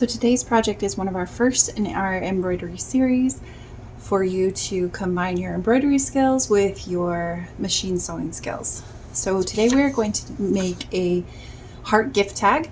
So today's project is one of our first in our embroidery series for you to combine your embroidery skills with your machine sewing skills. So today we're going to make a heart gift tag.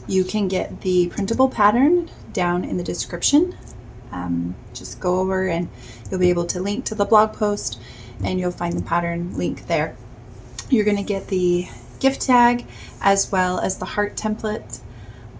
You can get the printable pattern down in the description. Just go over and you'll be able to link to the blog post and you'll find the pattern link there. You're going to get the gift tag as well as the heart template.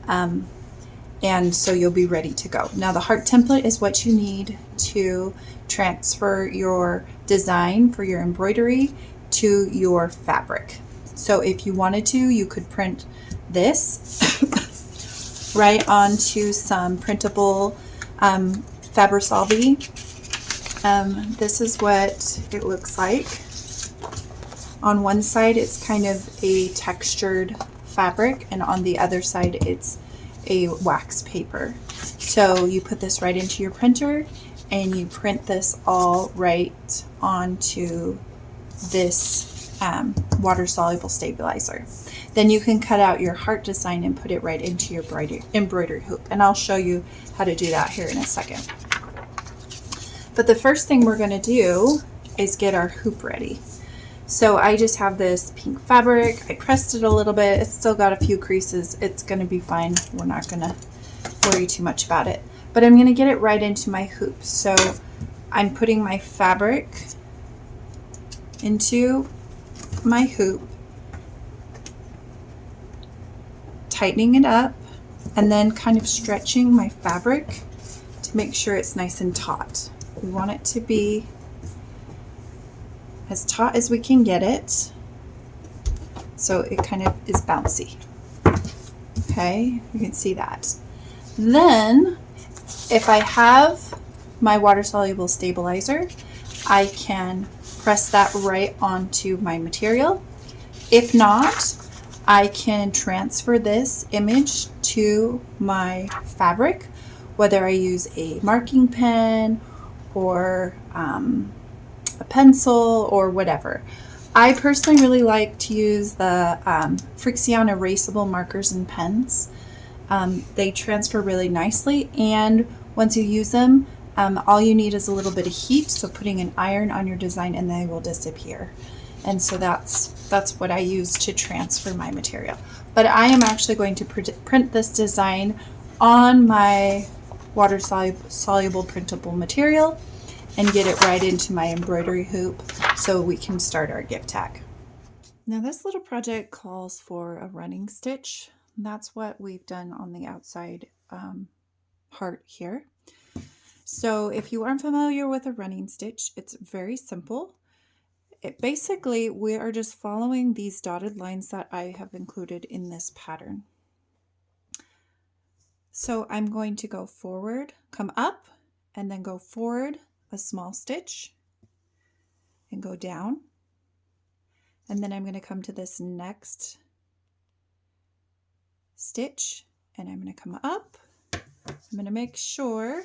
And so you'll be ready to go. Now the heart template is what you need to transfer your design for your embroidery to your fabric. So if you wanted to, you could print this right onto some printable Fabrisolvi. This is what it looks like. On one side it's kind of a textured fabric and on the other side it's a wax paper. So you put this right into your printer and you print this all right onto this water soluble stabilizer. Then you can cut out your heart design and put it right into your embroidery hoop, and I'll show you how to do that here in a second. But the first thing we're going to do is get our hoop ready. So I just have this pink fabric. I pressed it a little bit. It's still got a few creases. It's going to be fine. We're not going to worry too much about it. But I'm going to get it right into my hoop. So I'm putting my fabric into my hoop, tightening it up, and then kind of stretching my fabric to make sure it's nice and taut. We want it to be as taut as we can get it, so it kind of is bouncy. Okay, you can see that. Then if I have my water soluble stabilizer, I can press that right onto my material. If not, I can transfer this image to my fabric, whether I use a marking pen or a pencil or whatever. I personally really like to use the Frixion erasable markers and pens. They transfer really nicely, and once you use them, all you need is a little bit of heat, so putting an iron on your design and they will disappear. And so that's what I use to transfer my material. But I am actually going to print this design on my water soluble printable material and get it right into my embroidery hoop so we can start our gift tag. Now this little project calls for a running stitch. That's what we've done on the outside heart here. So if you aren't familiar with a running stitch, it's very simple. Basically, we are just following these dotted lines that I have included in this pattern. So I'm going to go forward, come up, and then go forward a small stitch and go down, and then I'm going to come to this next stitch and I'm going to come up. I'm going to make sure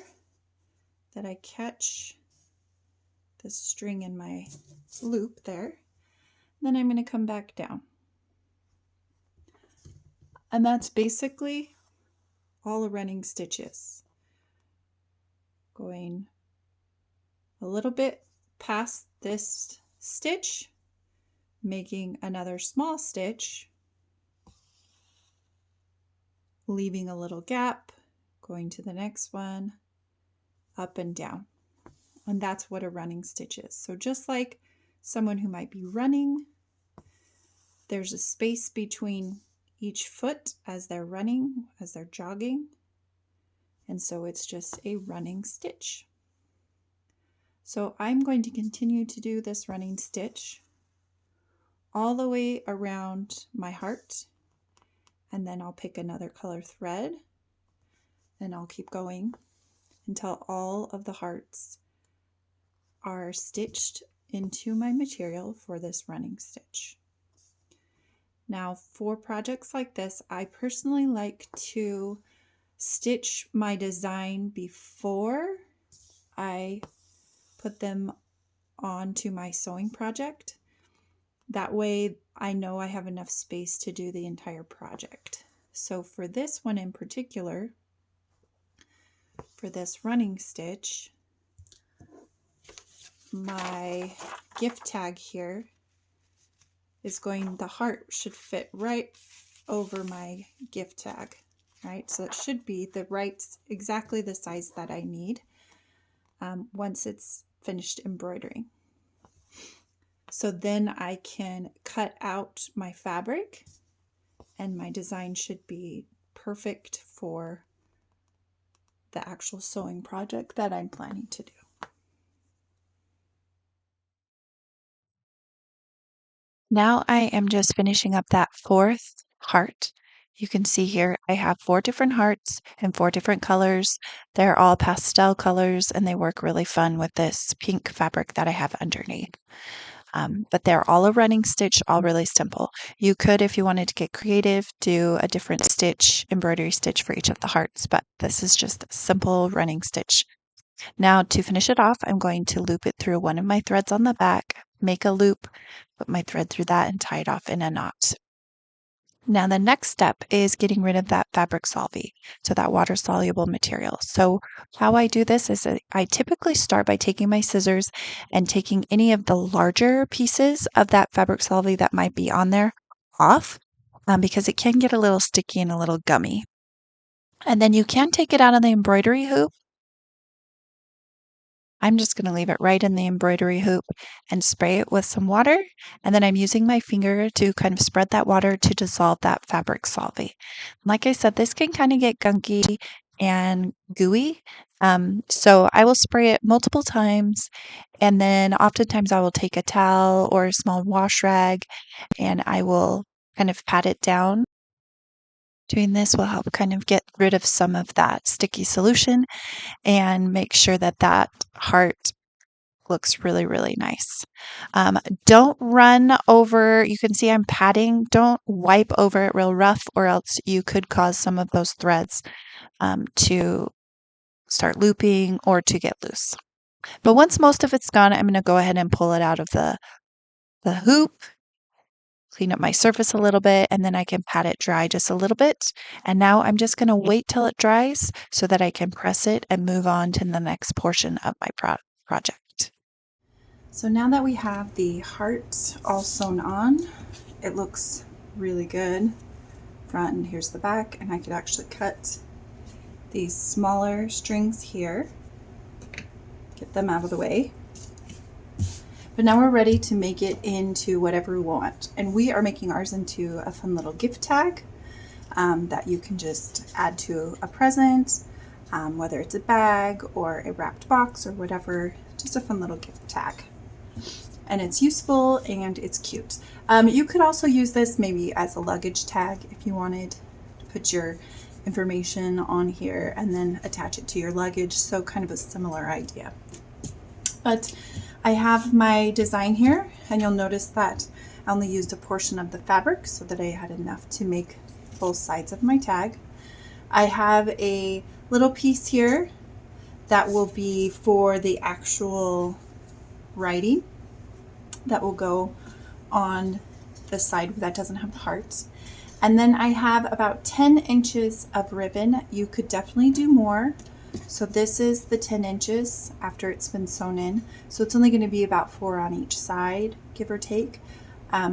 that I catch the string in my loop there. Then I'm going to come back down, and that's basically all a running stitch is. Going a little bit past this stitch, making another small stitch, leaving a little gap, going to the next one, up and down. And that's what a running stitch is. So just like someone who might be running, there's a space between each foot as they're running, as they're jogging. And so it's just a running stitch. So I'm going to continue to do this running stitch all the way around my heart, and then I'll pick another color thread and I'll keep going until all of the hearts are stitched into my material for this running stitch. Now for projects like this, I personally like to stitch my design before I put them onto my sewing project. That way I know I have enough space to do the entire project. So for this one in particular, for this running stitch, my gift tag here is going, the heart should fit right over my gift tag, right? So it should be the right, exactly the size that I need once it's finished embroidering. So then I can cut out my fabric and my design should be perfect for the actual sewing project that I'm planning to do. Now I am just finishing up that fourth heart. You can see here I have 4 different hearts in 4 different colors. They're all pastel colors and they work really fun with this pink fabric that I have underneath. But they're all a running stitch, all really simple. You could, if you wanted to get creative, do a different stitch, embroidery stitch for each of the hearts, but this is just a simple running stitch. Now to finish it off, I'm going to loop it through one of my threads on the back, make a loop, put my thread through that and tie it off in a knot. Now the next step is getting rid of that fabric solvay, so that water soluble material. So how I do this is I typically start by taking my scissors and taking any of the larger pieces of that fabric solvay that might be on there off, because it can get a little sticky and a little gummy. And then you can take it out of the embroidery hoop. I'm just going to leave it right in the embroidery hoop and spray it with some water. And then I'm using my finger to kind of spread that water to dissolve that fabric solvay. Like I said, this can kind of get gunky and gooey. So I will spray it multiple times. And then oftentimes I will take a towel or a small wash rag and I will kind of pat it down. Doing this will help kind of get rid of some of that sticky solution and make sure that that heart looks really, really nice. Don't run over, you can see I'm patting, don't wipe over it real rough or else you could cause some of those threads to start looping or to get loose. But once most of it's gone, I'm going to go ahead and pull it out of the hoop, clean up my surface a little bit, and then I can pat it dry just a little bit. And now I'm just going to wait till it dries so that I can press it and move on to the next portion of my project. So now that we have the heart all sewn on, it looks really good. Front, and here's the back, and I could actually cut these smaller strings here, get them out of the way. But now we're ready to make it into whatever we want. And we are making ours into a fun little gift tag that you can just add to a present, whether it's a bag or a wrapped box or whatever, just a fun little gift tag. And it's useful and it's cute. You could also use this maybe as a luggage tag if you wanted to put your information on here and then attach it to your luggage. So kind of a similar idea. But I have my design here and you'll notice that I only used a portion of the fabric so that I had enough to make both sides of my tag. I have a little piece here that will be for the actual writing that will go on the side that doesn't have the hearts. And then I have about 10 inches of ribbon. You could definitely do more. So this is the 10 inches after it's been sewn in. So it's only going to be about 4 on each side, give or take.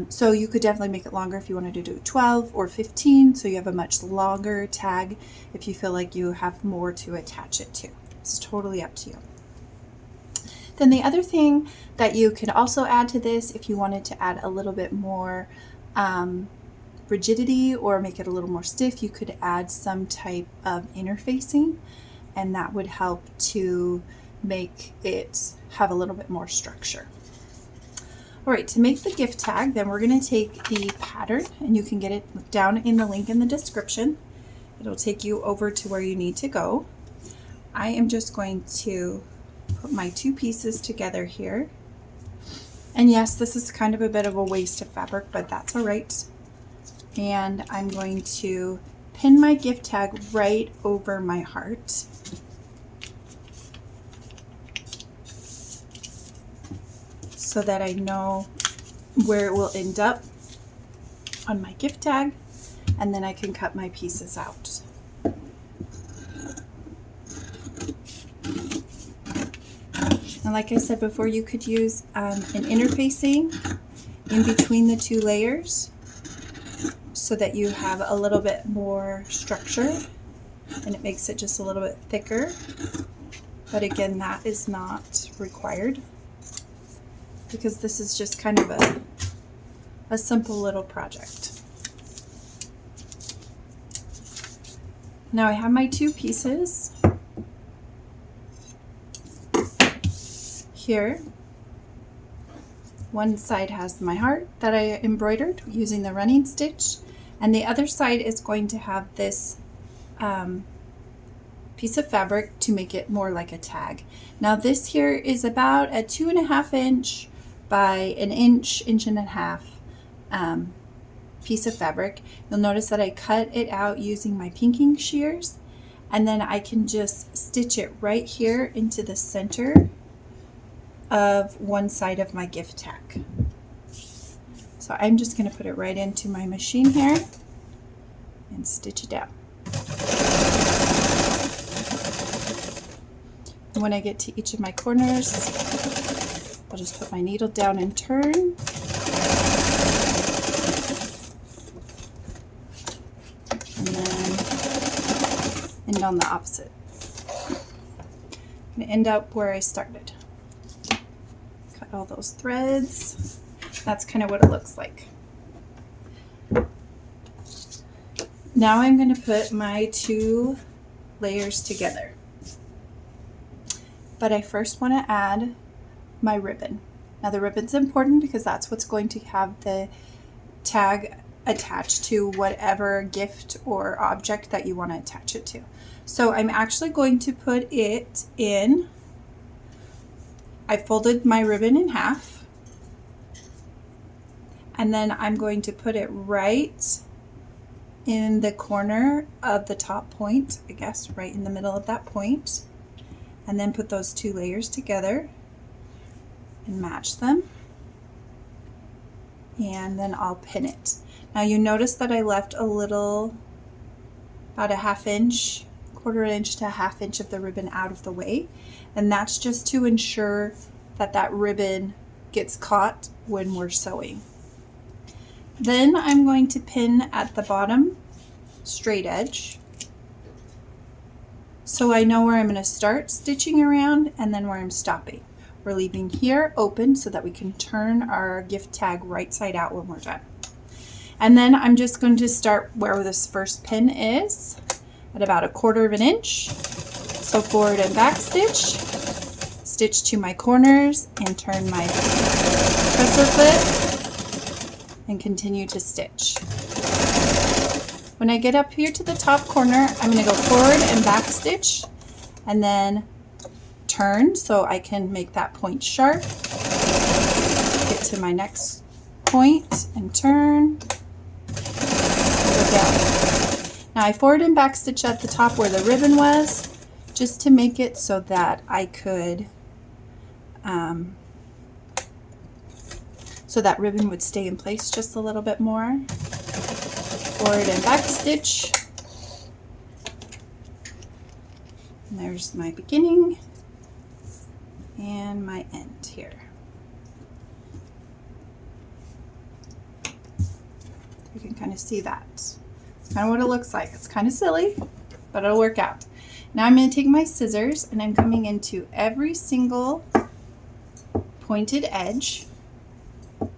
So you could definitely make it longer if you wanted to do 12 or 15. So you have a much longer tag if you feel like you have more to attach it to. It's totally up to you. Then the other thing that you can also add to this, if you wanted to add a little bit more rigidity or make it a little more stiff, you could add some type of interfacing, and that would help to make it have a little bit more structure. All right, to make the gift tag, then we're going to take the pattern, and you can get it down in the link in the description. It'll take you over to where you need to go. I am just going to put my 2 pieces together here. And yes, this is kind of a bit of a waste of fabric, but that's all right. And I'm going to pin my gift tag right over my heart. So that I know where it will end up on my gift tag. and then I can cut my pieces out. And like I said before, you could use an interfacing in between the two layers so that you have a little bit more structure and it makes it just a little bit thicker. But again, that is not required because this is just kind of a simple little project. Now I have my two pieces here. One side has my heart that I embroidered using the running stitch, and the other side is going to have this piece of fabric to make it more like a tag. Now this here is about a 2.5 inch by an inch and a half piece of fabric. You'll notice that I cut it out using my pinking shears, and then I can just stitch it right here into the center of one side of my gift tag. So I'm just going to put it right into my machine here and stitch it down. And when I get to each of my corners, I'll just put my needle down and turn. And then end on the opposite. I'm going to end up where I started. Cut all those threads. That's kind of what it looks like. Now I'm going to put my two layers together. But I first want to add my ribbon. Now the ribbon's important because that's what's going to have the tag attached to whatever gift or object that you want to attach it to. So I'm actually going to put it in, I folded my ribbon in half, and then I'm going to put it right in the corner of the top point, I guess right in the middle of that point, and then put those two layers together and match them, and then I'll pin it. Now you notice that I left a little, about a 1/2 inch, 1/4 inch to 1/2 inch of the ribbon out of the way, and that's just to ensure that that ribbon gets caught when we're sewing. Then I'm going to pin at the bottom straight edge, so I know where I'm going to start stitching around and then where I'm stopping. We're leaving here open so that we can turn our gift tag right side out when we're done. And then I'm just going to start where this first pin is at about 1/4 inch. So forward and back stitch, stitch to my corners and turn my presser foot and continue to stitch. When I get up here to the top corner, I'm going to go forward and back stitch and then turn so I can make that point sharp. Get to my next point and turn. Go down. Now I forward and back stitch at the top where the ribbon was, just to make it so that I could, so that ribbon would stay in place just a little bit more. Forward and back stitch. And there's my beginning and my end here. You can kind of see that. It's kind of what it looks like. It's kind of silly, but it'll work out. Now I'm going to take my scissors and I'm coming into every single pointed edge,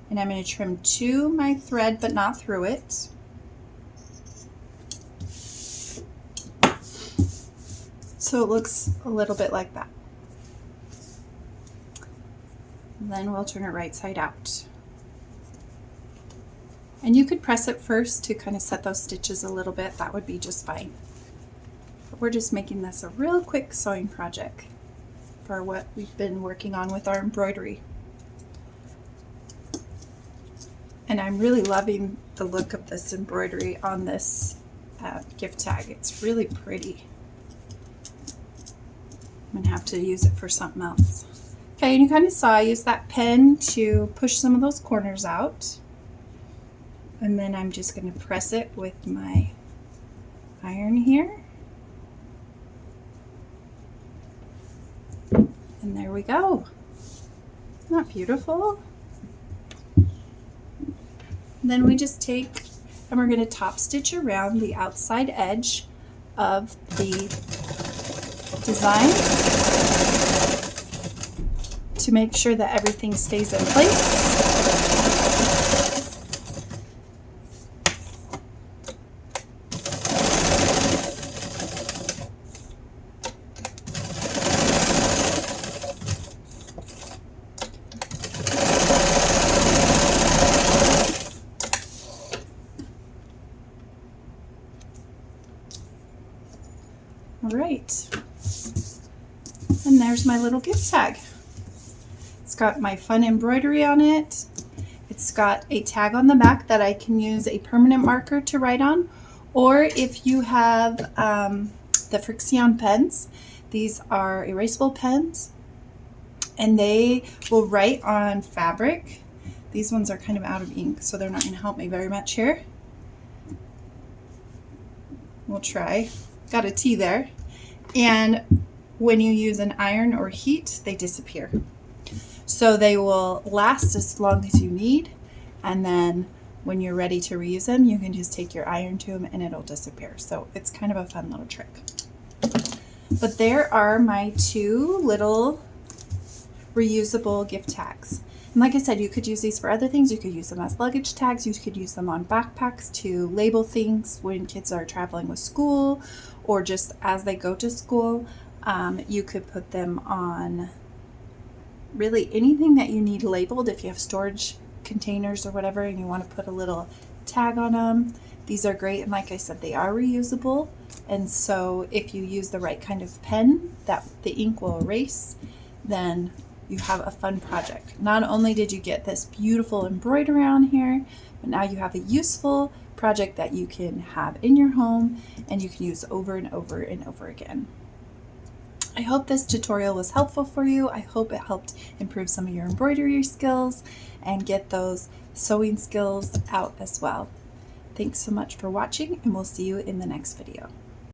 and I'm going to trim to my thread but not through it. So it looks a little bit like that. And then we'll turn it right side out. And you could press it first to kind of set those stitches a little bit. That would be just fine. But we're just making this a real quick sewing project for what we've been working on with our embroidery. And I'm really loving the look of this embroidery on this gift tag. It's really pretty. I'm gonna have to use it for something else. Okay, and you kind of saw I used that pen to push some of those corners out. And then I'm just going to press it with my iron here. And there we go. Isn't that beautiful? And then we just take and we're going to top stitch around the outside edge of the design to make sure that everything stays in place. All right, and there's my little gift tag. It's got my fun embroidery on it. It's got a tag on the back that I can use a permanent marker to write on, or if you have the Frixion pens, these are erasable pens, and they will write on fabric. These ones are kind of out of ink, so they're not going to help me very much here. We'll try. Got a T there. And when you use an iron or heat, they disappear. So they will last as long as you need, and then when you're ready to reuse them, you can just take your iron to them and it'll disappear. So it's kind of a fun little trick. But there are my two little reusable gift tags. And like I said, you could use these for other things. You could use them as luggage tags. You could use them on backpacks to label things when kids are traveling with school, or just as they go to school. You could put them on really anything that you need labeled. If you have storage containers or whatever and you want to put a little tag on them, these are great. And like I said, they are reusable. And so if you use the right kind of pen that the ink will erase, then you have a fun project. Not only did you get this beautiful embroidery on here, but now you have a useful project that you can have in your home and you can use over and over and over again. I hope this tutorial was helpful for you. I hope it helped improve some of your embroidery skills and get those sewing skills out as well. Thanks so much for watching, and we'll see you in the next video.